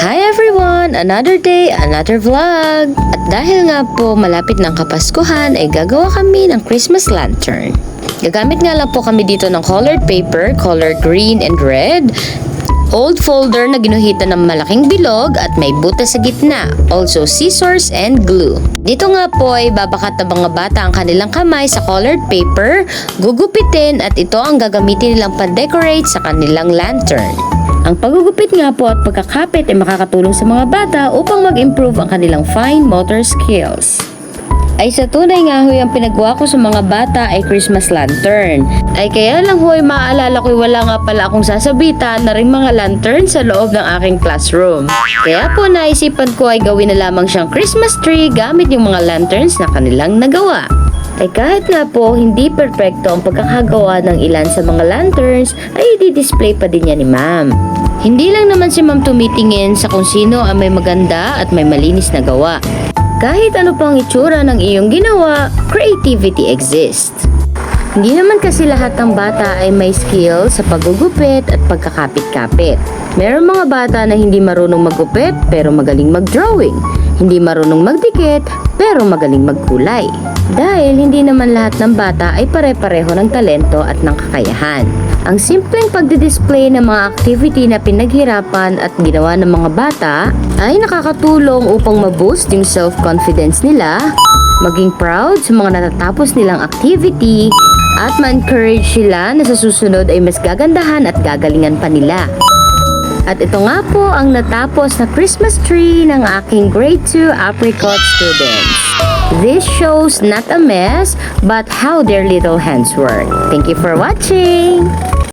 Hi everyone! Another day, another vlog! At dahil nga po malapit ng Kapaskuhan ay gagawa kami ng Christmas lantern. Gagamit nga lang po kami dito ng colored paper, color green and red, old folder na ginuhitan ng malaking bilog at may butas sa gitna, also scissors and glue. Dito nga po ay babakat ng mga bata ang kanilang kamay sa colored paper, gugupitin at ito ang gagamitin nilang pan-decorate sa kanilang lantern. Ang paggugupit nga po at pagkakapit ay makakatulong sa mga bata upang mag-improve ang kanilang fine motor skills. Ay sa tunay nga ho yung pinagawa ko sa mga bata ay Christmas lantern. Ay kaya lang ho ay maaalala ko wala nga pala akong sasabitan na rin mga lantern sa loob ng aking classroom. Kaya po naisipan ko ay gawin na lamang siyang Christmas tree gamit yung mga lanterns na kanilang nagawa. Ay kahit nga po hindi perpekto ang pagkakagawa ng ilan sa mga lanterns ay i-display pa din niya ni ma'am. Hindi lang naman si ma'am tumitingin sa kung sino ang may maganda at may malinis na gawa. Kahit ano pang itsura ng iyong ginawa, creativity exists. Hindi naman kasi lahat ng bata ay may skill sa paggugupit at pagkakapit-kapit. Meron mga bata na hindi marunong maggupit pero magaling mag-drawing. Hindi marunong magdikit pero magaling magkulay. Dahil hindi naman lahat ng bata ay pare-pareho ng talento at ng kakayahan. Ang simpleng pagdi-display ng mga activity na pinaghirapan at ginawa ng mga bata ay nakakatulong upang ma-boost yung self-confidence nila, maging proud sa mga natatapos nilang activity, at ma-encourage sila na sa susunod ay mas gagandahan at gagalingan pa nila. At ito nga po ang natapos na Christmas tree ng aking grade 2 apricot students. This shows not a mess, but how their little hands work. Thank you for watching!